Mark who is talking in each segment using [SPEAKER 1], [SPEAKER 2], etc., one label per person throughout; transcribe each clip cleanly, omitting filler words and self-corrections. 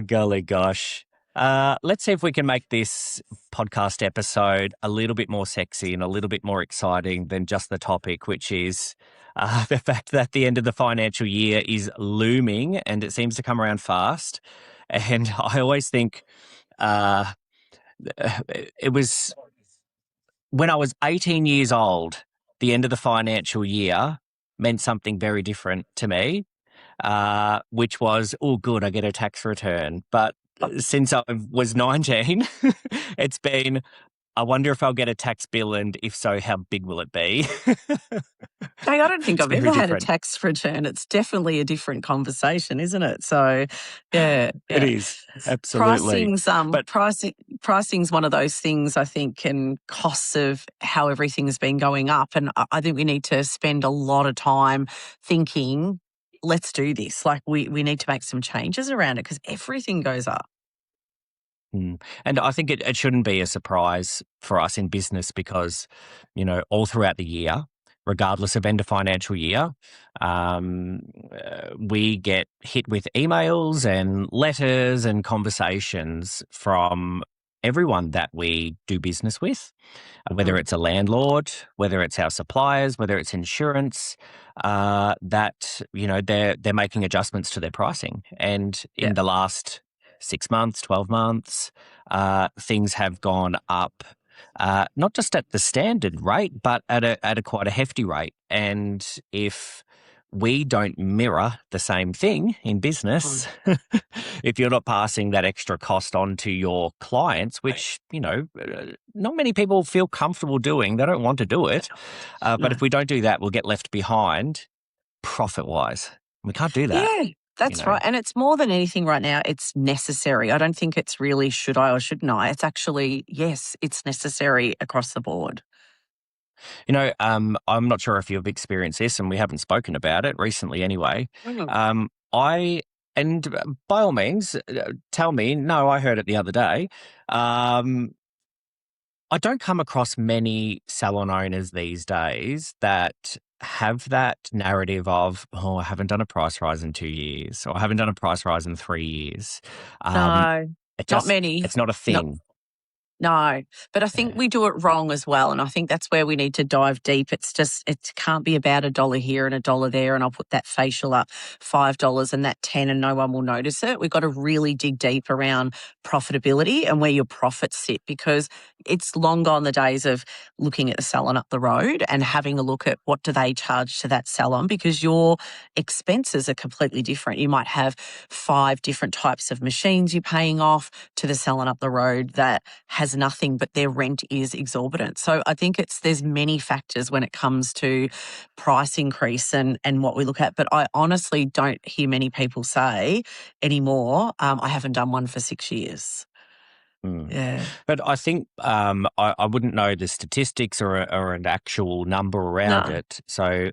[SPEAKER 1] golly gosh. Let's see if we can make this podcast episode a little bit more sexy and a little bit more exciting than just the topic, which is the fact that the end of the financial year is looming and it seems to come around fast. And I always think uh, it was when I was 18 years old, the end of the financial year meant something very different to me, which was, oh, good, I get a tax return. But since I was 19, it's been, I wonder if I'll get a tax bill, and if so, how big will it be?
[SPEAKER 2] Hey, I don't think
[SPEAKER 1] It's
[SPEAKER 2] I've
[SPEAKER 1] very
[SPEAKER 2] ever had a
[SPEAKER 1] different.
[SPEAKER 2] tax return. It's definitely a different conversation, isn't it? So, yeah,
[SPEAKER 1] It
[SPEAKER 2] yeah.
[SPEAKER 1] is, absolutely. But
[SPEAKER 2] Pricing's one of those things, I think, and costs of how everything's been going up. And I think we need to spend a lot of time thinking, let's do this. Like we need to make some changes around it because everything goes up.
[SPEAKER 1] And I think it shouldn't be a surprise for us in business because, all throughout the year, regardless of end of financial year, we get hit with emails and letters and conversations from everyone that we do business with, whether
[SPEAKER 2] Mm.
[SPEAKER 1] it's a landlord, whether it's our suppliers, whether it's insurance, that, they're making adjustments to their pricing. And
[SPEAKER 2] Yeah.
[SPEAKER 1] in the last 6 months, 12 months, things have gone up, not just at the standard rate, but at a quite a hefty rate. And if we don't mirror the same thing in business, if you're not passing that extra cost on to your clients, which, not many people feel comfortable doing, they don't want to do it. But
[SPEAKER 2] No.
[SPEAKER 1] if we don't do that, we'll get left behind profit-wise. We can't do that,
[SPEAKER 2] Yeah,
[SPEAKER 1] you
[SPEAKER 2] that's
[SPEAKER 1] know.
[SPEAKER 2] right. And it's more than anything right now, it's necessary. I don't think it's really should I or shouldn't I. It's actually, yes, it's necessary across the board.
[SPEAKER 1] I'm not sure if you've experienced this, and we haven't spoken about it recently anyway.
[SPEAKER 2] Mm.
[SPEAKER 1] I and by all means, tell me. No, I heard it the other day. Um, I don't come across many salon owners these days that have that narrative of, oh, I haven't done a price rise in 2 years, or I haven't done a price rise in 3 years. Um,
[SPEAKER 2] No,
[SPEAKER 1] it
[SPEAKER 2] not
[SPEAKER 1] just,
[SPEAKER 2] many.
[SPEAKER 1] it's not a
[SPEAKER 2] No,
[SPEAKER 1] thing.
[SPEAKER 2] no, but I think
[SPEAKER 1] Yeah.
[SPEAKER 2] we do it wrong as well. And I think that's where we need to dive deep. It can't be about $1 here and $1 there. And I'll put that facial up $5 and that 10 and no one will notice it. We've got to really dig deep around profitability and where your profits sit because it's long gone the days of looking at the salon up the road and having a look at what do they charge to that salon because your expenses are completely different. You might have 5 different types of machines you're paying off to the salon up the road that has nothing, but their rent is exorbitant. So I think there's many factors when it comes to price increase and what we look at. But I honestly don't hear many people say anymore, I haven't done one for 6 years.
[SPEAKER 1] Mm.
[SPEAKER 2] Yeah.
[SPEAKER 1] But I think I wouldn't know the statistics or an actual number around
[SPEAKER 2] No.
[SPEAKER 1] it. So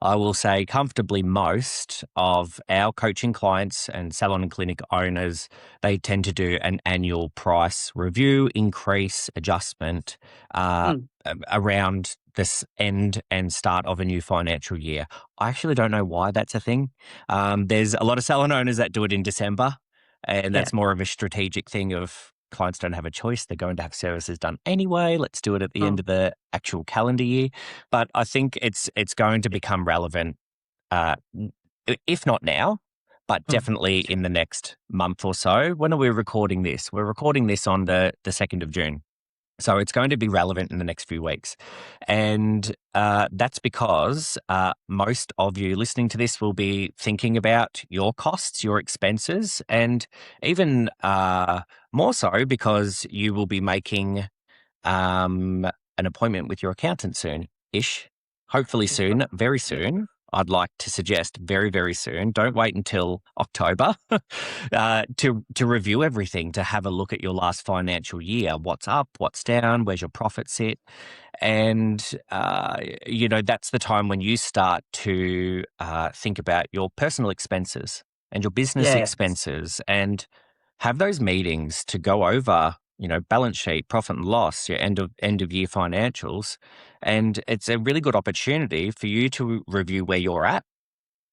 [SPEAKER 1] I will say comfortably most of our coaching clients and salon and clinic owners, they tend to do an annual price review, increase, adjustment
[SPEAKER 2] Mm.
[SPEAKER 1] around this end and start of a new financial year. I actually don't know why that's a thing. There's a lot of salon owners that do it in December. And
[SPEAKER 2] Yeah.
[SPEAKER 1] that's more of a strategic thing of clients don't have a choice. They're going to have services done anyway. Let's do it at the end
[SPEAKER 2] Mm.
[SPEAKER 1] of the actual calendar year. But I think it's going to become relevant, uh, if not now, but
[SPEAKER 2] Mm.
[SPEAKER 1] definitely in the next month or so. When are we recording this? We're recording this on the 2nd of June. So it's going to be relevant in the next few weeks. And that's because most of you listening to this will be thinking about your costs, your expenses, and even more so because you will be making an appointment with your accountant soon-ish. Hopefully soon, very soon. I'd like to suggest very, very soon. Don't wait until October to review everything, to have a look at your last financial year. What's up? What's down? Where's your profit sit? And, that's the time when you start to think about your personal expenses and your business
[SPEAKER 2] Yeah.
[SPEAKER 1] expenses and have those meetings to go over, balance sheet, profit and loss, your end of year financials. And it's a really good opportunity for you to review where you're at,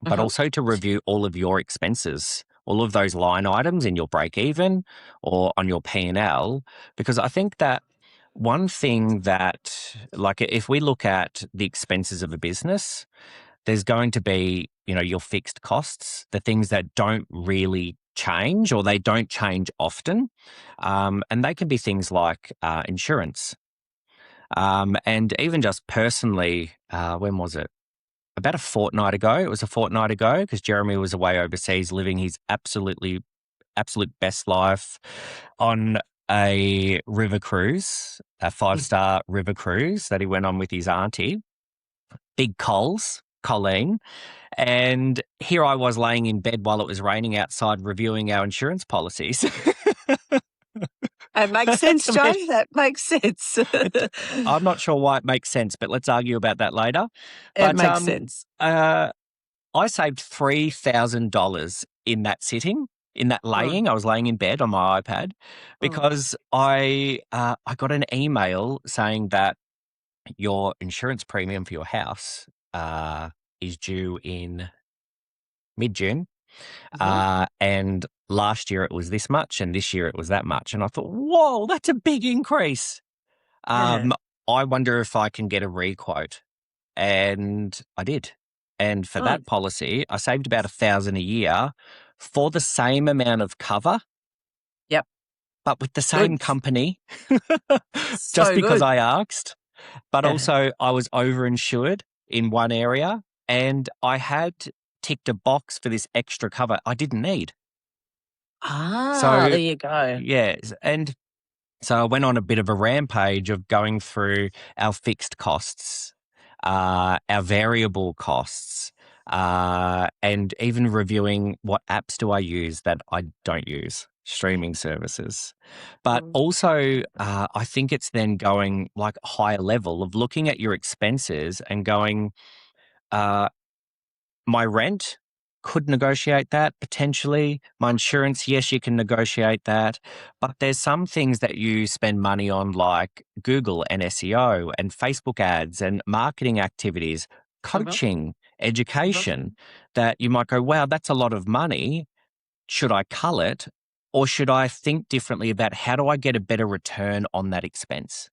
[SPEAKER 1] but
[SPEAKER 2] Uh-huh.
[SPEAKER 1] also to review all of your expenses, all of those line items in your break even or on your P&L, because I think that one thing that, like, if we look at the expenses of a business, there's going to be, your fixed costs, the things that don't really change or they don't change often. And they can be things like insurance. And even just personally, when was it? About a fortnight ago. It was a fortnight ago because Jeremy was away overseas living his absolute best life on a river cruise, a 5-star river cruise that he went on with his auntie, Big Colleen. And here I was laying in bed while it was raining outside reviewing our insurance policies.
[SPEAKER 2] It makes sense,
[SPEAKER 1] I
[SPEAKER 2] Joe.
[SPEAKER 1] mean,
[SPEAKER 2] That makes sense.
[SPEAKER 1] I'm not sure why it makes sense, but let's argue about that later.
[SPEAKER 2] It
[SPEAKER 1] But
[SPEAKER 2] makes sense.
[SPEAKER 1] I saved $3,000 in that sitting, in that
[SPEAKER 2] Mm,
[SPEAKER 1] laying. I was laying in bed on my iPad
[SPEAKER 2] mm.
[SPEAKER 1] because I got an email saying that your insurance premium for your house is due in mid-June.
[SPEAKER 2] Mhm.
[SPEAKER 1] And last year it was this much, and this year it was that much. And I thought, whoa, that's a big increase.
[SPEAKER 2] Yeah.
[SPEAKER 1] Um, I wonder if I can get a requote. And I did. And for
[SPEAKER 2] Mm.
[SPEAKER 1] that policy, I saved about 1,000 a year for the same amount of cover,
[SPEAKER 2] Yep.
[SPEAKER 1] but with the
[SPEAKER 2] Good.
[SPEAKER 1] same company, just
[SPEAKER 2] So
[SPEAKER 1] because
[SPEAKER 2] good.
[SPEAKER 1] I asked. But
[SPEAKER 2] Yeah.
[SPEAKER 1] also, I was overinsured in one area, and I had ticked a box for this extra cover I didn't need.
[SPEAKER 2] Ah,
[SPEAKER 1] So,
[SPEAKER 2] there you go.
[SPEAKER 1] yes. And so I went on a bit of a rampage of going through our fixed costs, our variable costs, and even reviewing what apps do I use that I don't use, streaming services. But
[SPEAKER 2] Mm.
[SPEAKER 1] also, I think it's then going like higher level of looking at your expenses and going, uh, my rent, could negotiate that potentially. My insurance, yes, you can negotiate that. But there's some things that you spend money on, like Google and SEO and Facebook ads and marketing activities,
[SPEAKER 2] Mhm.
[SPEAKER 1] coaching,
[SPEAKER 2] Mhm.
[SPEAKER 1] education, that you might go, wow, that's a lot of money. Should I cull it? Or should I think differently about how do I get a better return on that expense?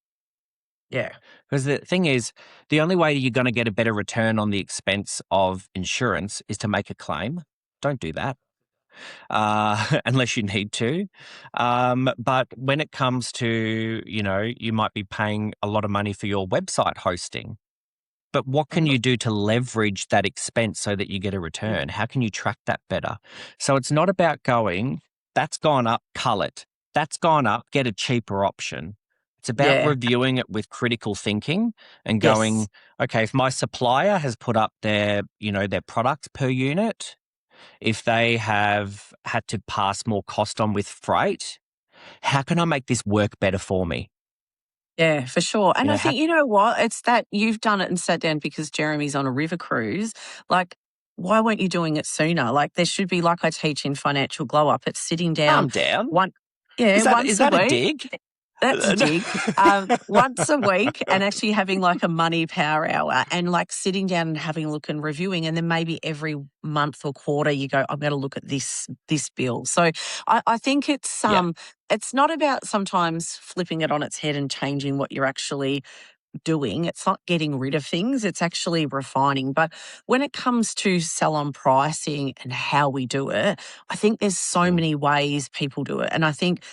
[SPEAKER 2] Yeah.
[SPEAKER 1] Because the thing is, the only way you're going to get a better return on the expense of insurance is to make a claim. Don't do that unless you need to. But when it comes to, you might be paying a lot of money for your website hosting. But what can
[SPEAKER 2] Mhm.
[SPEAKER 1] you do to leverage that expense so that you get a return? How can you track that better? So it's not about going, that's gone up, cull it. That's gone up, get a cheaper option. It's about
[SPEAKER 2] Yeah.
[SPEAKER 1] reviewing it with critical thinking and
[SPEAKER 2] Yes.
[SPEAKER 1] going, okay, if my supplier has put up their product per unit, if they have had to pass more cost on with freight, how can I make this work better for me?
[SPEAKER 2] Yeah, for sure.
[SPEAKER 1] You
[SPEAKER 2] And
[SPEAKER 1] know,
[SPEAKER 2] I
[SPEAKER 1] how,
[SPEAKER 2] think, you know what? It's that you've done it and sat down because Jeremy's on a river cruise. Like, why weren't you doing it sooner? Like, there should be, like I teach in Financial Glow Up, it's sitting down
[SPEAKER 1] calm down.
[SPEAKER 2] one, yeah,
[SPEAKER 1] Is
[SPEAKER 2] once a
[SPEAKER 1] that a
[SPEAKER 2] week.
[SPEAKER 1] dig?
[SPEAKER 2] That's a dig. Once a week and actually having like a money power hour and like sitting down and having a look and reviewing. And then maybe every month or quarter you go, I'm going to look at this bill. So I think
[SPEAKER 1] Yeah.
[SPEAKER 2] it's not about sometimes flipping it on its head and changing what you're actually doing. It's not getting rid of things, it's actually refining. But when it comes to salon pricing and how we do it, I think there's so
[SPEAKER 1] Mm.
[SPEAKER 2] many ways people do it. And I think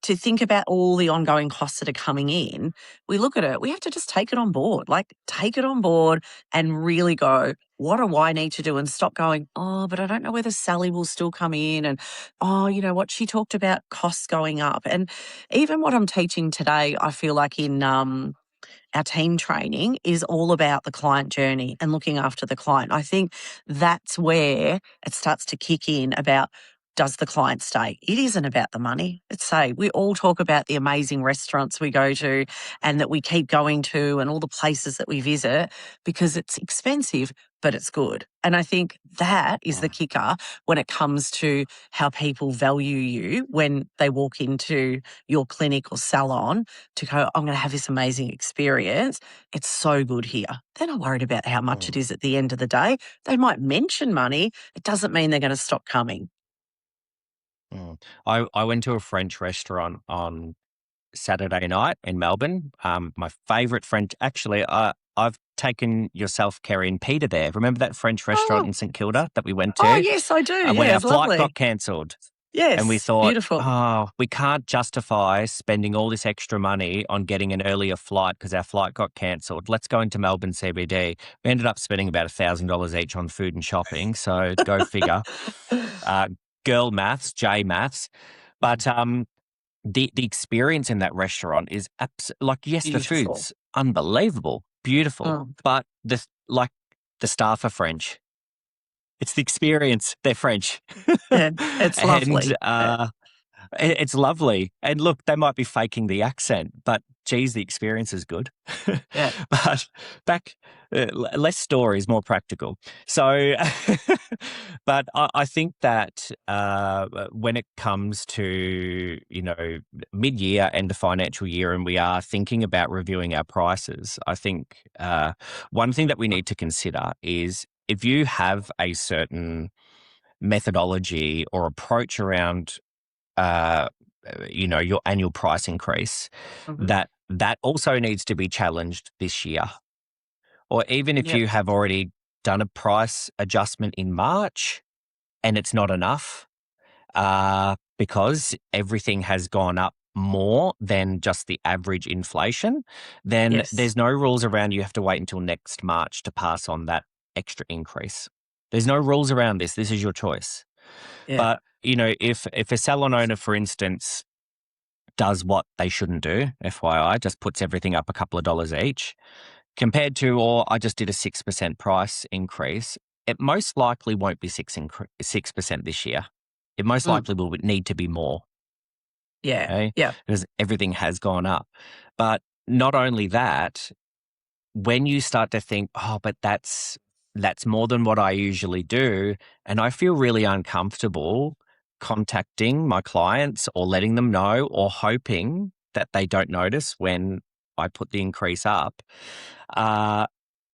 [SPEAKER 2] to think about all the ongoing costs that are coming in, we look at it, we have to just take it on board. Like, take it on board and really go, what do I need to do? And stop going, oh, but I don't know whether Sally will still come in. And, oh, you know what? She talked about costs going up. And even what I'm teaching today, I feel like in our team training is all about the client journey and looking after the client. I think that's where it starts to kick in about, does the client stay? It isn't about the money. It's say we all talk about the amazing restaurants we go to and that we keep going to and all the places that we visit because it's expensive, but it's good. And I think that is the
[SPEAKER 1] Mm.
[SPEAKER 2] kicker when it comes to how people value you when they walk into your clinic or salon to go, I'm going to have this amazing experience. It's so good here. They're not worried about how much it
[SPEAKER 1] Mm.
[SPEAKER 2] is at the end of the day. They might mention money. It doesn't mean they're going to stop coming.
[SPEAKER 1] Mm. I went to a French restaurant on Saturday night in Melbourne. My favourite French, actually, I've taken yourself, Kerry, and Peter there. Remember that French restaurant
[SPEAKER 2] Oh,
[SPEAKER 1] in St Kilda that we went
[SPEAKER 2] oh
[SPEAKER 1] to
[SPEAKER 2] yes, I do.
[SPEAKER 1] when
[SPEAKER 2] Yeah,
[SPEAKER 1] our
[SPEAKER 2] it's
[SPEAKER 1] flight
[SPEAKER 2] lovely.
[SPEAKER 1] got cancelled? And we
[SPEAKER 2] Yes,
[SPEAKER 1] thought,
[SPEAKER 2] beautiful.
[SPEAKER 1] oh, we can't justify spending all this extra money on getting an earlier flight because our flight got cancelled. Let's go into Melbourne CBD. We ended up spending about $1,000 each on food and shopping. So go figure. Uh, Girl maths, J maths. But the experience in that restaurant is like, yes, the
[SPEAKER 2] Beautiful.
[SPEAKER 1] food's unbelievable, beautiful,
[SPEAKER 2] Mm.
[SPEAKER 1] but the staff are French. It's the experience. They're French.
[SPEAKER 2] Yeah, it's
[SPEAKER 1] And
[SPEAKER 2] lovely. Yeah,
[SPEAKER 1] it's lovely. And look, they might be faking the accent, but geez, the experience is good.
[SPEAKER 2] yeah.
[SPEAKER 1] But back, less stories, more practical. So, but I think that when it comes to, mid year, end of financial year, and we are thinking about reviewing our prices, I think one thing that we need to consider is if you have a certain methodology or approach around uh, your annual price increase,
[SPEAKER 2] Mhm.
[SPEAKER 1] that also needs to be challenged this year. Or even if
[SPEAKER 2] Yep.
[SPEAKER 1] you have already done a price adjustment in March and it's not enough, because everything has gone up more than just the average inflation, then
[SPEAKER 2] Yes.
[SPEAKER 1] there's no rules around you have to wait until next March to pass on that extra increase. There's no rules around this. This is your choice.
[SPEAKER 2] Yeah.
[SPEAKER 1] But, if a salon owner, for instance, does what they shouldn't do, FYI, just puts everything up a couple of dollars each, compared to, or I just did a 6% price increase, it most likely won't be 6% this year. It most
[SPEAKER 2] Mm.
[SPEAKER 1] likely will need to be more,
[SPEAKER 2] Yeah.
[SPEAKER 1] okay?
[SPEAKER 2] Yeah.
[SPEAKER 1] Because everything has gone up. But not only that, when you start to think, oh, but that's more than what I usually do, and I feel really uncomfortable contacting my clients or letting them know or hoping that they don't notice when I put the increase up. Uh,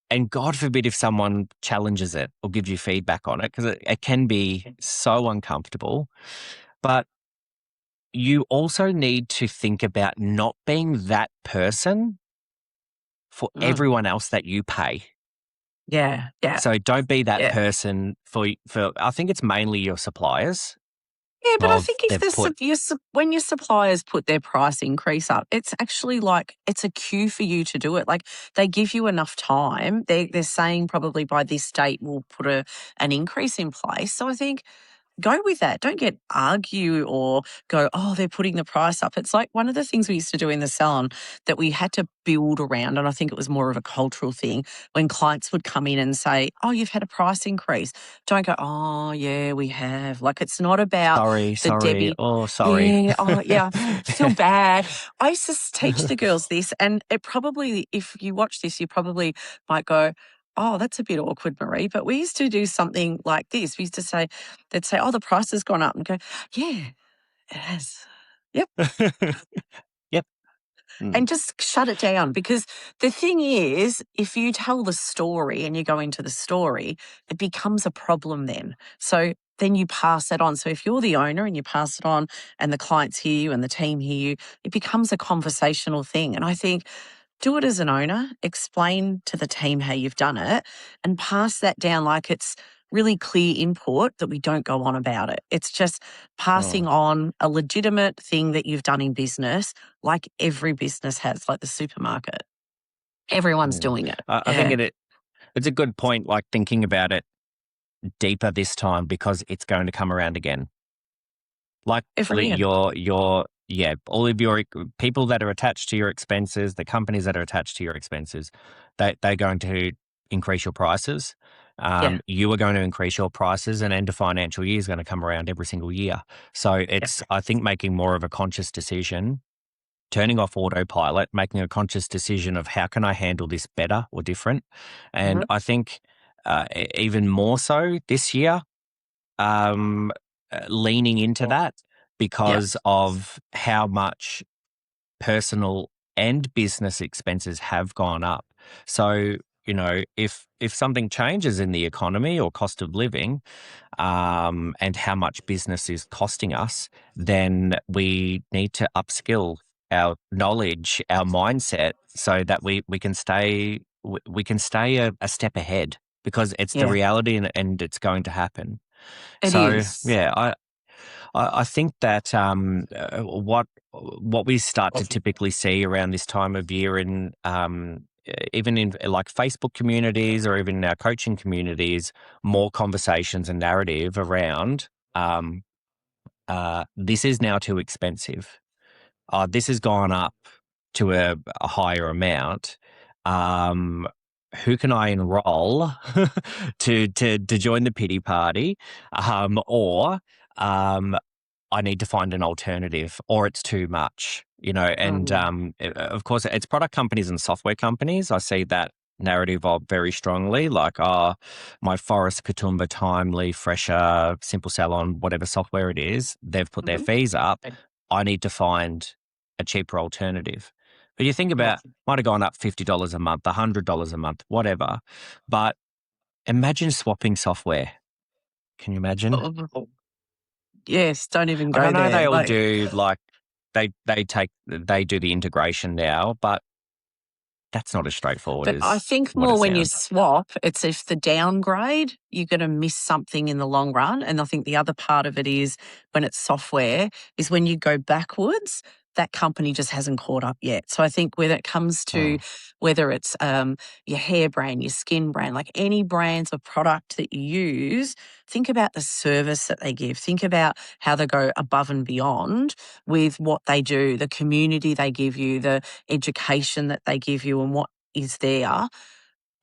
[SPEAKER 1] and God forbid if someone challenges it or gives you feedback on it, because it can be so uncomfortable. But you also need to think about not being that person for
[SPEAKER 2] Mm.
[SPEAKER 1] everyone else that you pay.
[SPEAKER 2] Yeah. Yeah.
[SPEAKER 1] So don't be that
[SPEAKER 2] Yeah.
[SPEAKER 1] person for I think it's mainly your suppliers
[SPEAKER 2] Yeah, but I
[SPEAKER 1] of
[SPEAKER 2] think if
[SPEAKER 1] they've
[SPEAKER 2] the
[SPEAKER 1] put
[SPEAKER 2] when your suppliers put their price increase up, it's actually like it's a cue for you to do it. Like they give you enough time. They're saying probably by this date we'll put an increase in place. So I think go with that. Don't argue or go, oh, they're putting the price up. It's like one of the things we used to do in the salon that we had to build around. And I think it was more of a cultural thing when clients would come in and say, oh, you've had a price increase. Don't go, oh, yeah, we have. Like it's not about the
[SPEAKER 1] sorry,
[SPEAKER 2] Debbie.
[SPEAKER 1] oh sorry.
[SPEAKER 2] Yeah, oh, yeah, I feel bad. I used to teach the girls this, and it probably, if you watch this, you probably might go, oh, that's a bit awkward, Marie. But we used to do something like this. We used to say, they'd say, oh, the price has gone up, and go, yeah, it has. Yep.
[SPEAKER 1] Yep. Mm.
[SPEAKER 2] And just shut it down because the thing is, if you tell the story and you go into the story, it becomes a problem then. So then you pass it on. So if you're the owner and you pass it on and the clients hear you and the team hear you, it becomes a conversational thing. And I think do it as an owner, explain to the team how you've done it, and pass that down like it's really clear input that we don't go on about it. It's just
[SPEAKER 1] Oh,
[SPEAKER 2] passing on a legitimate thing that you've done in business, like every business has, like the supermarket. Everyone's
[SPEAKER 1] mm.
[SPEAKER 2] doing it.
[SPEAKER 1] I think
[SPEAKER 2] Yeah,
[SPEAKER 1] it's a good point, like thinking about it deeper this time because it's going to come around again. Like
[SPEAKER 2] every year.
[SPEAKER 1] yeah, all of your people that are attached to your expenses, the companies that are attached to your expenses, they're going to increase your prices.
[SPEAKER 2] Yeah,
[SPEAKER 1] You are going to increase your prices, and end of financial year is going to come around every single year. So
[SPEAKER 2] yeah.
[SPEAKER 1] it's, I think, making more of a conscious decision, turning off autopilot, making a conscious decision of how can I handle this better or different. And
[SPEAKER 2] Mhm.
[SPEAKER 1] I think even more so this year, leaning into that
[SPEAKER 2] Yeah.
[SPEAKER 1] because of how much personal and business expenses have gone up. So if something changes in the economy or cost of living, and how much business is costing us, then we need to upskill our knowledge, our mindset, so that we can stay a step ahead, because it's the
[SPEAKER 2] Yeah,
[SPEAKER 1] reality, and it's going to happen.
[SPEAKER 2] it
[SPEAKER 1] So
[SPEAKER 2] is.
[SPEAKER 1] yeah, I think that what we start to typically see around this time of year, in even in like Facebook communities or even in our coaching communities, more conversations and narrative around um, this is now too expensive. This has gone up to a higher amount. Um, who can I enroll to join the pity party, or um, I need to find an alternative, or it's too much, and
[SPEAKER 2] Mm.
[SPEAKER 1] of course, it's product companies and software companies. I see that narrative of very strongly, like, my Forest, Katoomba, Timely, Fresher, Simple Salon, whatever software it is, they've put their
[SPEAKER 2] Mhm.
[SPEAKER 1] fees up. I need to find a cheaper alternative. But you think
[SPEAKER 2] Yeah.
[SPEAKER 1] about, might have gone up $50 a month, $100 a month, whatever. But imagine swapping software. Can you imagine?
[SPEAKER 2] Oh, yes, don't even
[SPEAKER 1] Like, I
[SPEAKER 2] go
[SPEAKER 1] know
[SPEAKER 2] there.
[SPEAKER 1] they all
[SPEAKER 2] Like,
[SPEAKER 1] do, like, they do the integration now, but that's not as straightforward
[SPEAKER 2] but I
[SPEAKER 1] as
[SPEAKER 2] think
[SPEAKER 1] what it
[SPEAKER 2] more when you
[SPEAKER 1] sounds.
[SPEAKER 2] swap, it's if the downgrade, you're going to miss something in the long run. And I think the other part of it is when it's software, is when you go backwards, that company just hasn't caught up yet. So I think when it comes to
[SPEAKER 1] Mm,
[SPEAKER 2] whether it's your hair brand, your skin brand, like any brands of product that you use, think about the service that they give. Think about how they go above and beyond with what they do, the community they give you, the education that they give you, and what is there,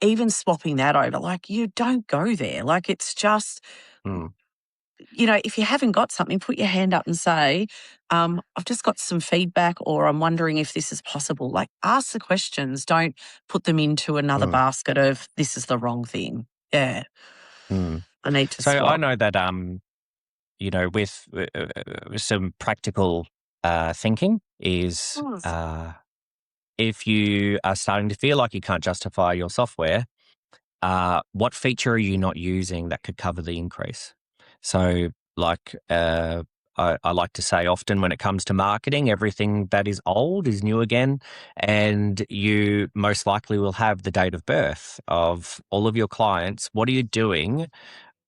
[SPEAKER 2] even swapping that over, like you don't go there. Like it's just,
[SPEAKER 1] mm,
[SPEAKER 2] if you haven't got something, put your hand up and say, I've just got some feedback, or I'm wondering if this is possible. Like ask the questions, don't put them into another
[SPEAKER 1] mm,
[SPEAKER 2] basket of this is the wrong thing. Yeah,
[SPEAKER 1] mm.
[SPEAKER 2] I need to
[SPEAKER 1] So I
[SPEAKER 2] swap.
[SPEAKER 1] know that, with some practical thinking is,
[SPEAKER 2] Mm.
[SPEAKER 1] if you are starting to feel like you can't justify your software, what feature are you not using that could cover the increase? So, like, I like to say often, when it comes to marketing, everything that is old is new again, and you most likely will have the date of birth of all of your clients. What are you doing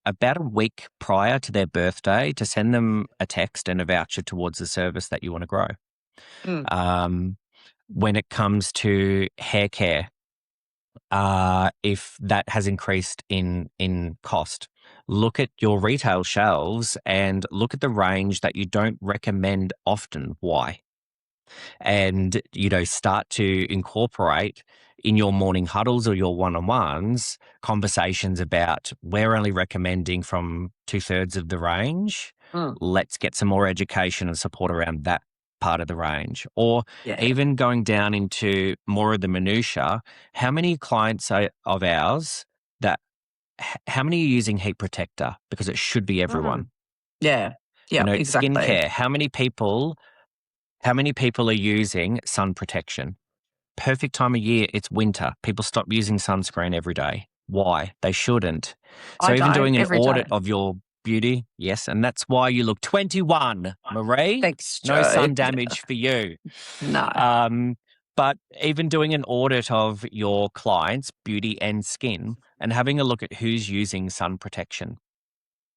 [SPEAKER 1] about a week prior to their birthday to send them a text and a voucher towards the service that you want to grow?
[SPEAKER 2] Mm.
[SPEAKER 1] Um, when it comes to hair care, if that has increased in cost, look at your retail shelves and look at the range that you don't recommend often. Why? And start to incorporate in your morning huddles or your one-on-ones conversations about, we're only recommending from 2/3 of the range.
[SPEAKER 2] Mm.
[SPEAKER 1] Let's get some more education and support around that part of the range. Or
[SPEAKER 2] Yeah.
[SPEAKER 1] even going down into more of the minutia, how many clients of ours that how many are using heat protector? Because it should be
[SPEAKER 2] Mm.
[SPEAKER 1] everyone.
[SPEAKER 2] Yeah. Yeah, exactly.
[SPEAKER 1] Skincare, how many people are using sun protection? Perfect time of year, it's winter. People stop using sunscreen every day. Why? They shouldn't. So
[SPEAKER 2] I
[SPEAKER 1] even
[SPEAKER 2] don't
[SPEAKER 1] doing an
[SPEAKER 2] every
[SPEAKER 1] audit
[SPEAKER 2] day.
[SPEAKER 1] of your beauty, yes, and that's why you look 21, Marie.
[SPEAKER 2] Thanks,
[SPEAKER 1] No
[SPEAKER 2] Joe.
[SPEAKER 1] sun damage for you.
[SPEAKER 2] No.
[SPEAKER 1] Um, but even doing an audit of your clients' beauty and skin, and having a look at who's using sun protection.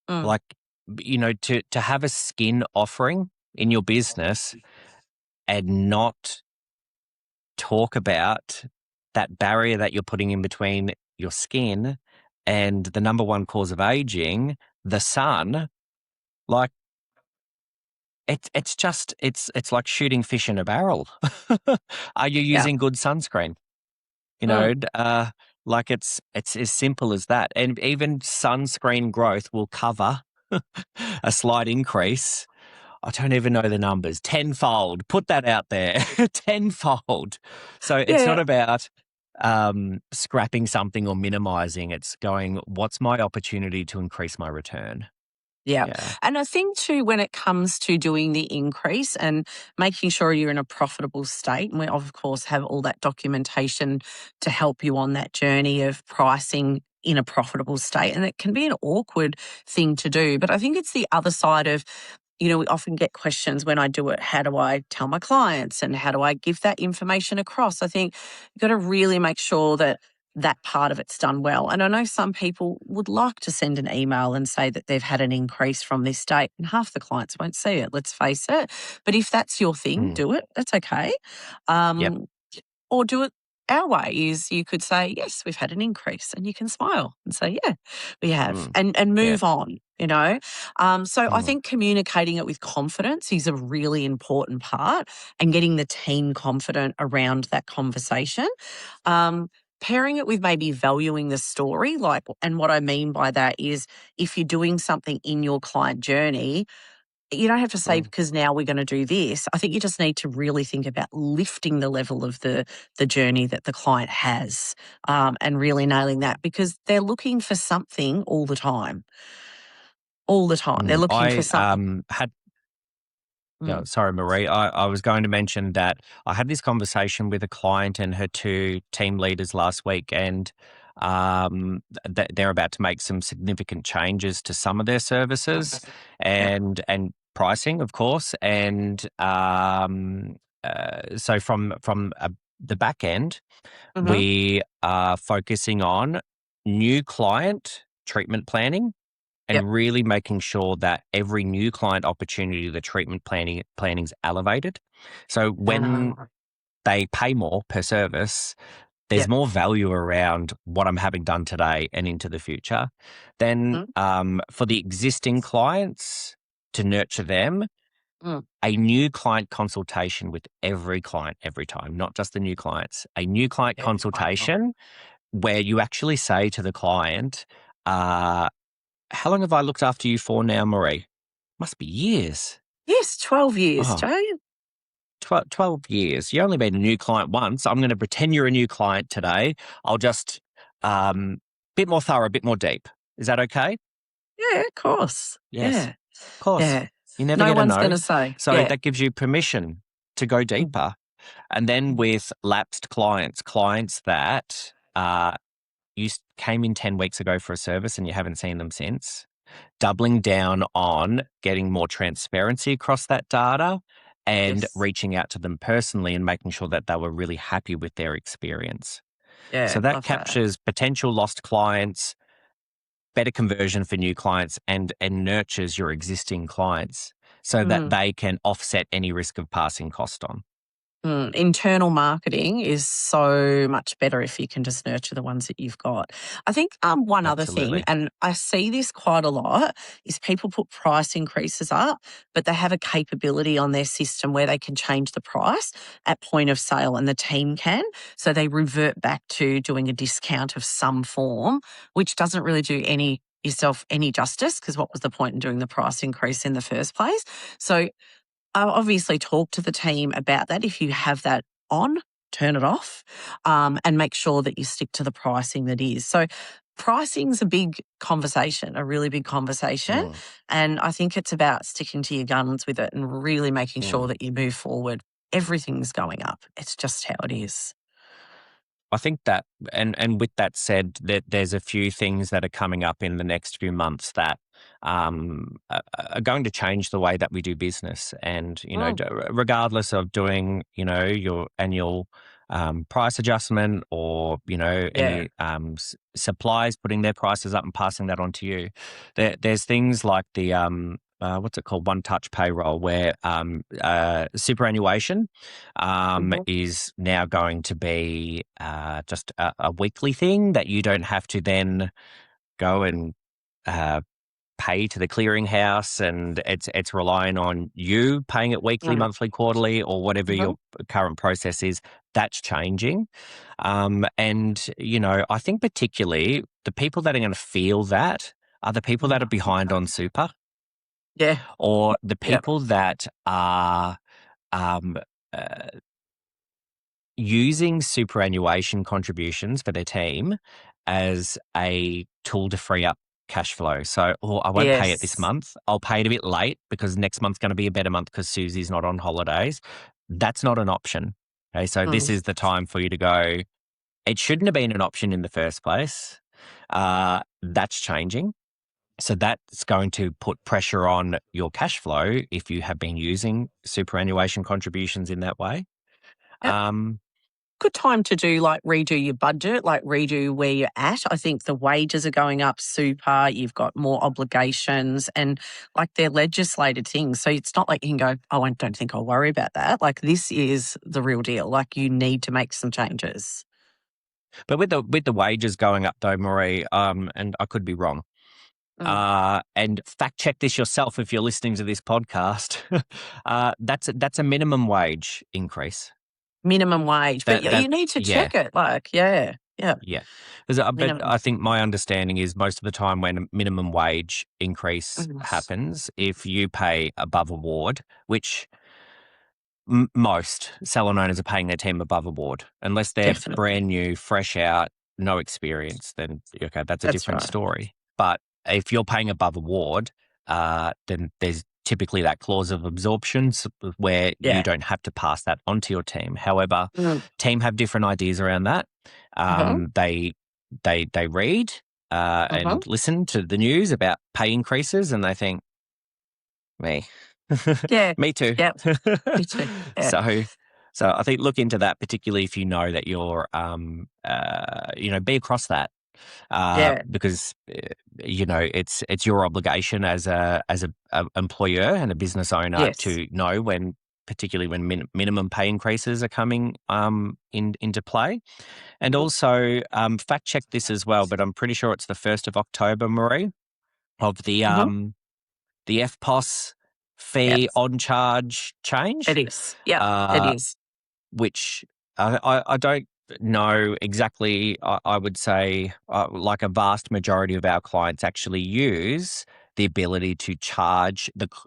[SPEAKER 2] Mm.
[SPEAKER 1] Like, to have a skin offering in your business and not talk about that barrier that you're putting in between your skin and the number one cause of aging, the sun. Like, it's like shooting fish in a barrel. Are you
[SPEAKER 2] Yeah.
[SPEAKER 1] using good sunscreen? You know,
[SPEAKER 2] Mm.
[SPEAKER 1] like, it's as simple as that. And even sunscreen growth will cover a slight increase. I don't even know the numbers. Tenfold. Put that out there. Tenfold. So it's not
[SPEAKER 2] Yeah.
[SPEAKER 1] about scrapping something or minimizing. It's going, what's my opportunity to increase my return?
[SPEAKER 2] Yeah.
[SPEAKER 1] Yeah.
[SPEAKER 2] And I think too, when it comes to doing the increase and making sure you're in a profitable state, and we of course have all that documentation to help you on that journey of pricing in a profitable state. And it can be an awkward thing to do. But I think it's the other side of, we often get questions when I do it, how do I tell my clients and how do I give that information across? I think you've got to really make sure that that part of it's done well. And I know some people would like to send an email and say that they've had an increase from this date, and half the clients won't see it, let's face it. But if that's your thing,
[SPEAKER 1] Mm.
[SPEAKER 2] do it. That's okay.
[SPEAKER 1] Yep.
[SPEAKER 2] Um, or do it our way is you could say, yes, we've had an increase, and you can smile and say, yeah, we have,
[SPEAKER 1] Mm.
[SPEAKER 2] and
[SPEAKER 1] Yeah.
[SPEAKER 2] move on, So I
[SPEAKER 1] Mm.
[SPEAKER 2] think communicating it with confidence is a really important part, and getting the team confident around that conversation. Um, Pairing it with maybe valuing the story, and what I mean by that is if you're doing something in your client journey, you don't have to say
[SPEAKER 1] Mm.
[SPEAKER 2] because now we're going to do this. I think you just need to really think about lifting the level of the journey that the client has, and really nailing that, because they're looking for something all the time. All the time, they're
[SPEAKER 1] Mm.
[SPEAKER 2] looking for
[SPEAKER 1] I
[SPEAKER 2] something.
[SPEAKER 1] had Yeah,
[SPEAKER 2] Mm,
[SPEAKER 1] sorry, Marie. I was going to mention that I had this conversation with a client and her two team leaders last week, and they're about to make some significant changes to some of their services
[SPEAKER 2] yep.
[SPEAKER 1] and pricing, of course. And so from the back end,
[SPEAKER 2] Mm-hmm.
[SPEAKER 1] we are focusing on new client treatment planning
[SPEAKER 2] Yep.
[SPEAKER 1] and really making sure that every new client opportunity, the treatment planning's elevated. So when
[SPEAKER 2] Uh,
[SPEAKER 1] they pay more per service, there's
[SPEAKER 2] yep.
[SPEAKER 1] more value around what I'm having done today and into the future. Then
[SPEAKER 2] Mm,
[SPEAKER 1] for the existing clients, to nurture them,
[SPEAKER 2] mm.
[SPEAKER 1] a new client consultation with every client every time, not just the new clients. A new client
[SPEAKER 2] Yeah.
[SPEAKER 1] consultation where you actually say to the client, how long have I looked after you for now, Marie? Must be years.
[SPEAKER 2] Yes, 12 years,
[SPEAKER 1] Oh,
[SPEAKER 2] Joe.
[SPEAKER 1] 12 years. You only been a new client once. I'm going to pretend you're a new client today. I'll just, bit more thorough, a bit more deep. Is that okay?
[SPEAKER 2] Yeah, of course.
[SPEAKER 1] Yes,
[SPEAKER 2] Yeah.
[SPEAKER 1] of course.
[SPEAKER 2] Yeah.
[SPEAKER 1] You never
[SPEAKER 2] No
[SPEAKER 1] get a
[SPEAKER 2] one's going
[SPEAKER 1] no.
[SPEAKER 2] to say,
[SPEAKER 1] So
[SPEAKER 2] yeah.
[SPEAKER 1] that gives you permission to go
[SPEAKER 2] Mm,
[SPEAKER 1] deeper. And then with lapsed clients that came in 10 weeks ago for a service and you haven't seen them since, doubling down on getting more transparency across that data and
[SPEAKER 2] yes.
[SPEAKER 1] reaching out to them personally and making sure that they were really happy with their experience.
[SPEAKER 2] Yeah,
[SPEAKER 1] So that
[SPEAKER 2] love that.
[SPEAKER 1] captures potential lost clients, better conversion for new clients, and nurtures your existing clients so that
[SPEAKER 2] Mm.
[SPEAKER 1] they can offset any risk of passing cost on.
[SPEAKER 2] Internal marketing is so much better if you can just nurture the ones that you've got. I think one other thing,
[SPEAKER 1] Absolutely.
[SPEAKER 2] and I see this quite a lot, is people put price increases up, but they have a capability on their system where they can change the price at point of sale, and the team can. So they revert back to doing a discount of some form, which doesn't really do yourself any justice, because what was the point in doing the price increase in the first place? So I'll obviously talk to the team about that. If you have that on, turn it off, and make sure that you stick to the pricing that is. So pricing's a big conversation, a really big conversation.
[SPEAKER 1] Mm,
[SPEAKER 2] And I think it's about sticking to your guns with it and really making sure
[SPEAKER 1] mm.
[SPEAKER 2] that you move forward. Everything's going up. It's just how it is.
[SPEAKER 1] I think that, and with that said, that there's a few things that are coming up in the next few months that are going to change the way that we do business. And
[SPEAKER 2] Mm,
[SPEAKER 1] regardless of doing your annual price adjustment or
[SPEAKER 2] yeah.
[SPEAKER 1] any suppliers putting their prices up and passing that on to you, there's things like the what's it called, one touch payroll, where superannuation
[SPEAKER 2] Mhm.
[SPEAKER 1] is now going to be just a weekly thing that you don't have to then go and uh, pay to the clearinghouse, and it's relying on you paying it weekly,
[SPEAKER 2] Mm,
[SPEAKER 1] monthly, quarterly, or whatever
[SPEAKER 2] mhm.
[SPEAKER 1] your current process is. That's changing, and I think particularly the people that are going to feel that are the people that are behind on super,
[SPEAKER 2] Yeah.
[SPEAKER 1] or the
[SPEAKER 2] Yep.
[SPEAKER 1] people that are. Um, uh, Using superannuation contributions for their team as a tool to free up cash flow. So, I won't pay it this
[SPEAKER 2] Yes.
[SPEAKER 1] month. I'll pay it a bit late because next month's going to be a better month because Susie's not on holidays. That's not an option. Okay, so this
[SPEAKER 2] Mm.
[SPEAKER 1] is the time for you to go. It shouldn't have been an option in the first place. That's changing. So that's going to put pressure on your cash flow if you have been using superannuation contributions in that way.
[SPEAKER 2] Yep.
[SPEAKER 1] Um,
[SPEAKER 2] Good time to do like redo your budget, like redo where you're at. I think the wages are going up super. You've got more obligations and like they're legislated things. So it's not like you can go, oh, I don't think I'll worry about that. Like this is the real deal. Like you need to make some changes.
[SPEAKER 1] but with the wages going up though, Marie, and I could be wrong.
[SPEAKER 2] Mm.
[SPEAKER 1] And fact check this yourself if you're listening to this podcast. That's a minimum wage increase.
[SPEAKER 2] Minimum wage, but
[SPEAKER 1] That
[SPEAKER 2] you need to
[SPEAKER 1] yeah.
[SPEAKER 2] check it. Like, yeah, yeah,
[SPEAKER 1] Yeah, but
[SPEAKER 2] minimum.
[SPEAKER 1] I think my understanding is most of the time when a minimum wage increase
[SPEAKER 2] Mm.
[SPEAKER 1] happens, if you pay above award, which most salon owners are paying their team above award, unless they're
[SPEAKER 2] Definitely.
[SPEAKER 1] brand new, fresh out, no experience, then okay, that's a
[SPEAKER 2] That's
[SPEAKER 1] different
[SPEAKER 2] right.
[SPEAKER 1] story. But if you're paying above award, then there's typically that clause of absorption where you
[SPEAKER 2] Yeah.
[SPEAKER 1] don't have to pass that on to your team. However,
[SPEAKER 2] Mm.
[SPEAKER 1] team have different ideas around that.
[SPEAKER 2] Hmm.
[SPEAKER 1] They read
[SPEAKER 2] Hmm.
[SPEAKER 1] and listen to the news about pay increases, and they think, me.
[SPEAKER 2] Yeah.
[SPEAKER 1] Me too.
[SPEAKER 2] Yeah. Me too. Yeah.
[SPEAKER 1] So so I think look into that, particularly if you know that you're, be across that,
[SPEAKER 2] Yeah.
[SPEAKER 1] because, it's your obligation as a employer and a business owner
[SPEAKER 2] Yes.
[SPEAKER 1] to know when particularly when minimum pay increases are coming, into play. And
[SPEAKER 2] Mhm.
[SPEAKER 1] also, fact check this as well, but I'm pretty sure it's the 1st of October, Marie, of
[SPEAKER 2] Mhm.
[SPEAKER 1] the FPOS
[SPEAKER 2] Yeah.
[SPEAKER 1] fee on charge
[SPEAKER 2] It
[SPEAKER 1] change,
[SPEAKER 2] is. Yep. It
[SPEAKER 1] uh,
[SPEAKER 2] is.
[SPEAKER 1] which I don't know exactly. I would say like a vast majority of our clients actually use the ability to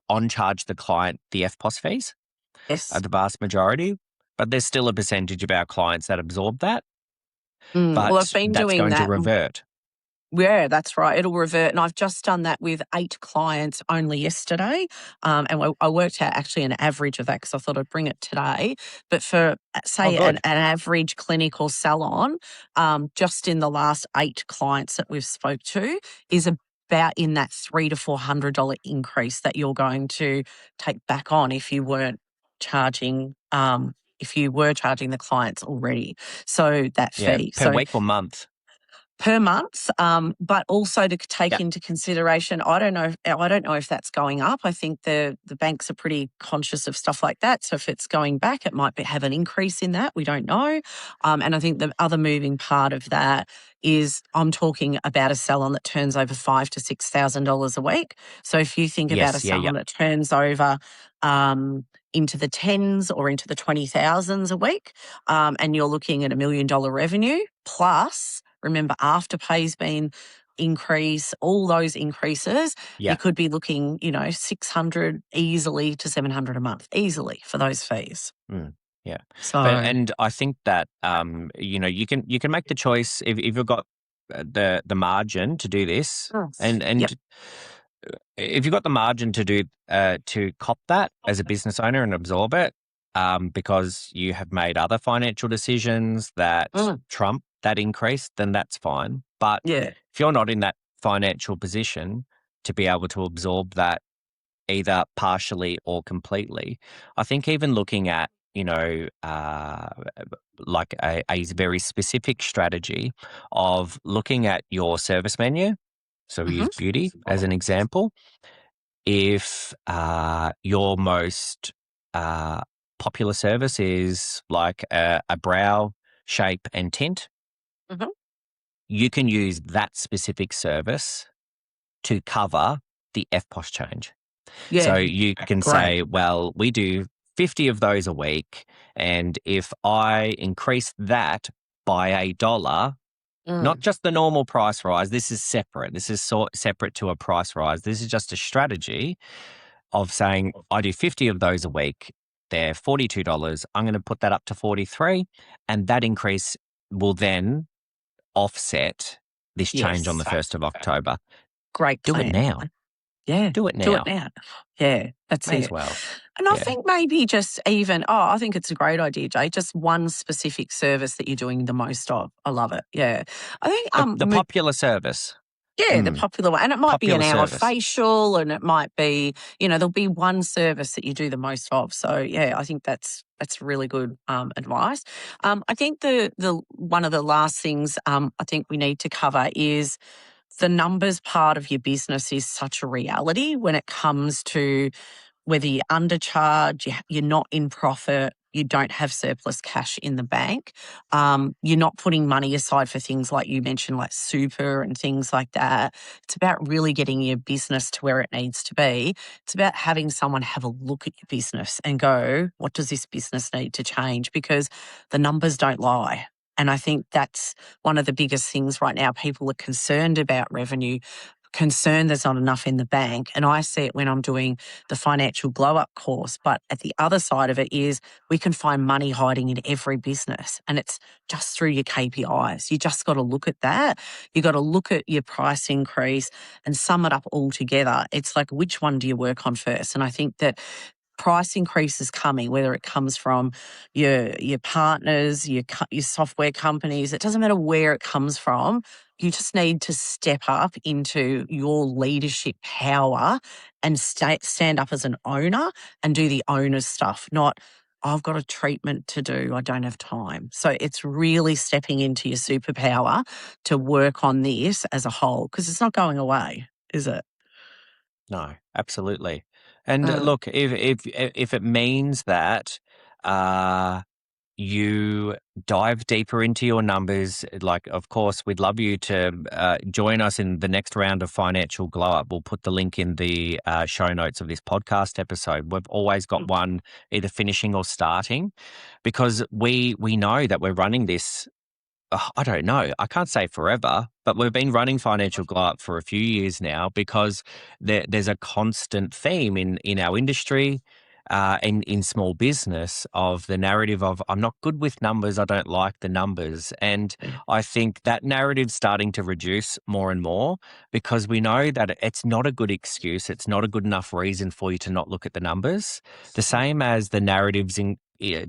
[SPEAKER 1] on charge the client the FPOS fees,
[SPEAKER 2] Yes.
[SPEAKER 1] the vast majority. But there's still a percentage of our clients that absorb that,
[SPEAKER 2] Well, I've
[SPEAKER 1] but
[SPEAKER 2] been
[SPEAKER 1] that's
[SPEAKER 2] doing
[SPEAKER 1] going to
[SPEAKER 2] that.
[SPEAKER 1] revert.
[SPEAKER 2] Yeah, that's right. It'll revert. And I've just done that with 8 clients only yesterday. And I worked out actually an average of that because I thought I'd bring it today. But for,
[SPEAKER 1] Oh,
[SPEAKER 2] say, an
[SPEAKER 1] good.
[SPEAKER 2] average clinic or salon, just in the last 8 clients that we've spoke to is about in that $300 to $400 increase that you're going to take back on if you weren't charging. If you were charging the clients already. So that
[SPEAKER 1] Yeah,
[SPEAKER 2] fee.
[SPEAKER 1] per
[SPEAKER 2] So
[SPEAKER 1] week or month.
[SPEAKER 2] per month, but also to take
[SPEAKER 1] Yeah.
[SPEAKER 2] into consideration, I don't know if that's going up. I think the banks are pretty conscious of stuff like that. So if it's going back, it might have an increase in that. We don't know. And I think the other moving part of that is I'm talking about a salon that turns over $5,000 to $6,000 a week. So if you think about a
[SPEAKER 1] Yes. Yeah. Yeah.
[SPEAKER 2] salon that turns over into the tens or into the 20,000s a week, and you're looking at $1 million revenue plus. Remember, Afterpay's been increase, all those increases, you
[SPEAKER 1] Yeah.
[SPEAKER 2] could be looking, 600 easily to 700 a month, easily for those fees.
[SPEAKER 1] Mm, yeah, but
[SPEAKER 2] So,
[SPEAKER 1] and I think that you can make the choice if you've got the margin to do this,
[SPEAKER 2] yes.
[SPEAKER 1] and
[SPEAKER 2] Yep.
[SPEAKER 1] if you've got the margin to do to cop that as a business owner and absorb it, because you have made other financial decisions that
[SPEAKER 2] Mm,
[SPEAKER 1] trump that increase, then that's fine. But
[SPEAKER 2] yeah.
[SPEAKER 1] if you're not in that financial position to be able to absorb that either partially or completely. I think even looking at, like a very specific strategy of looking at your service menu. So we use
[SPEAKER 2] Hmm.
[SPEAKER 1] beauty as an example. If your most uh, popular service is like a brow shape and tint,
[SPEAKER 2] Hmm.
[SPEAKER 1] you can use that specific service to cover the FPOS change. So
[SPEAKER 2] Yeah.
[SPEAKER 1] you can
[SPEAKER 2] Great.
[SPEAKER 1] say, well, we do 50 of those a week. And if I increase that by $1, not
[SPEAKER 2] Mm,
[SPEAKER 1] just the normal price rise, this is separate. This is separate to a price rise. This is just a strategy of saying, I do 50 of those a week. They're $42. I'm going to put that up to 43. And that increase will then offset this change on the
[SPEAKER 2] yes.
[SPEAKER 1] 1st of October.
[SPEAKER 2] Great
[SPEAKER 1] Do
[SPEAKER 2] plan.
[SPEAKER 1] it now.
[SPEAKER 2] Yeah,
[SPEAKER 1] Do it
[SPEAKER 2] do it
[SPEAKER 1] now.
[SPEAKER 2] now. Yeah, that's
[SPEAKER 1] May as
[SPEAKER 2] it.
[SPEAKER 1] well.
[SPEAKER 2] And I
[SPEAKER 1] Yeah.
[SPEAKER 2] think maybe just even, I think it's a great idea, Jay. Just one specific service that you're doing the most of. I love it. Yeah. I think
[SPEAKER 1] The popular service.
[SPEAKER 2] yeah, the popular one. And it might be an
[SPEAKER 1] Popular
[SPEAKER 2] hour
[SPEAKER 1] service.
[SPEAKER 2] facial, and it might be, there'll be one service that you do the most of. So yeah, I think that's really good advice. I think the one of the last things I think we need to cover is the numbers part of your business is such a reality when it comes to whether you undercharge, you're not in profit, you don't have surplus cash in the bank, you're not putting money aside for things like you mentioned, like super and things like that. It's about really getting your business to where it needs to be. It's about having someone have a look at your business and go, what does this business need to change? Because the numbers don't lie. And I think that's one of the biggest things right now. People are concerned about revenue, concerned there's not enough in the bank. And I see it when I'm doing the financial glow up course. But at the other side of it is we can find money hiding in every business, and it's just through your KPIs. You just got to look at that. You got to look at your price increase and sum it up all together. It's like, which one do you work on first? And I think that price increases coming, whether it comes from your partners, your software companies, it doesn't matter where it comes from. You just need to step up into your leadership power and stand up as an owner and do the owner's stuff, not I've got a treatment to do, I don't have time. So it's really stepping into your superpower to work on this as a whole, because it's not going away, is it?
[SPEAKER 1] No, absolutely. And
[SPEAKER 2] Uh,
[SPEAKER 1] look, if it means that you dive deeper into your numbers, like, of course, we'd love you to join us in the next round of Financial Glow Up. We'll put the link in the show notes of this podcast episode. We've always got one either finishing or starting, because we know that we're running this. I don't know. I can't say forever, but we've been running Financial Glow Up for a few years now, because there's a constant theme in our industry, in small business, of the narrative of I'm not good with numbers, I don't like the numbers. And
[SPEAKER 2] yeah.
[SPEAKER 1] I think that narrative's starting to reduce more and more, because we know that it's not a good excuse. It's not a good enough reason for you to not look at the numbers. The same as the narratives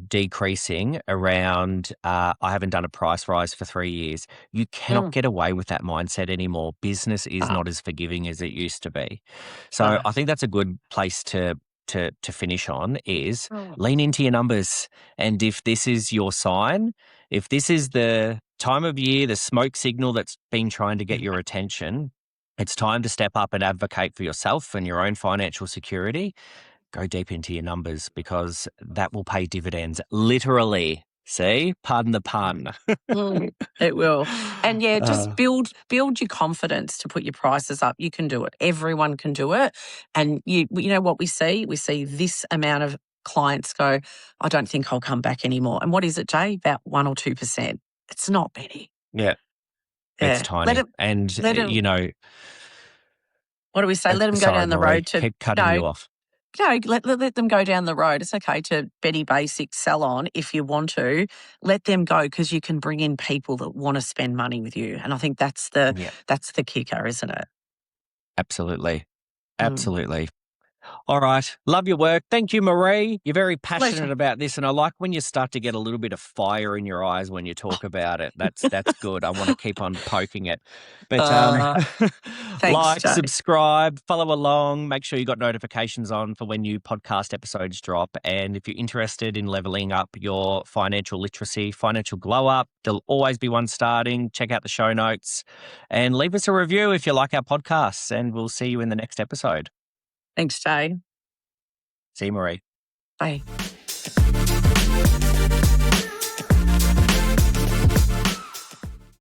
[SPEAKER 1] decreasing around I haven't done a price rise for 3 years. You cannot
[SPEAKER 2] Mm.
[SPEAKER 1] get away with that mindset anymore. Business is
[SPEAKER 2] Ah,
[SPEAKER 1] not as forgiving as it used to be. So
[SPEAKER 2] ah.
[SPEAKER 1] I think that's a good place to finish on, is
[SPEAKER 2] Oh.
[SPEAKER 1] lean into your numbers. And if this is your sign, if this is the time of year, the smoke signal that's been trying to get your attention, it's time to step up and advocate for yourself and your own financial security. Go deep into your numbers, because that will pay dividends, literally. See? Pardon the pun.
[SPEAKER 2] It will. And yeah, just
[SPEAKER 1] Uh,
[SPEAKER 2] build your confidence to put your prices up. You can do it. Everyone can do it. And you know what we see? We see this amount of clients go, I don't think I'll come back anymore. And what is it, Jay? About 1 or 2%. It's not many.
[SPEAKER 1] yeah, it's
[SPEAKER 2] Yeah. Let
[SPEAKER 1] tiny.
[SPEAKER 2] him
[SPEAKER 1] And,
[SPEAKER 2] let him what do we say? Let him go
[SPEAKER 1] sorry,
[SPEAKER 2] down the
[SPEAKER 1] Marie,
[SPEAKER 2] road to
[SPEAKER 1] keep cutting
[SPEAKER 2] no,
[SPEAKER 1] you off.
[SPEAKER 2] no, let them go down the road. It's okay to Betty Basic Salon if you want to. Let them go, because you can bring in people that want to spend money with you. And I think
[SPEAKER 1] Yeah,
[SPEAKER 2] that's the kicker, isn't it?
[SPEAKER 1] absolutely.
[SPEAKER 2] Mm.
[SPEAKER 1] Absolutely. All right. Love your work. Thank you, Marie. You're very
[SPEAKER 2] Pleasure.
[SPEAKER 1] passionate about this, and I like when you start to get a little bit of fire in your eyes when you talk about it. That's good. I want to keep on poking it. But
[SPEAKER 2] Uh, thanks,
[SPEAKER 1] like,
[SPEAKER 2] Jay.
[SPEAKER 1] subscribe, follow along. Make sure you got notifications on for when new podcast episodes drop. And if you're interested in leveling up your financial literacy, Financial Glow Up, there'll always be one starting. Check out the show notes and leave us a review if you like our podcasts. And we'll see you in the next episode.
[SPEAKER 2] Thanks, Jay.
[SPEAKER 1] See you, Marie.
[SPEAKER 2] Bye.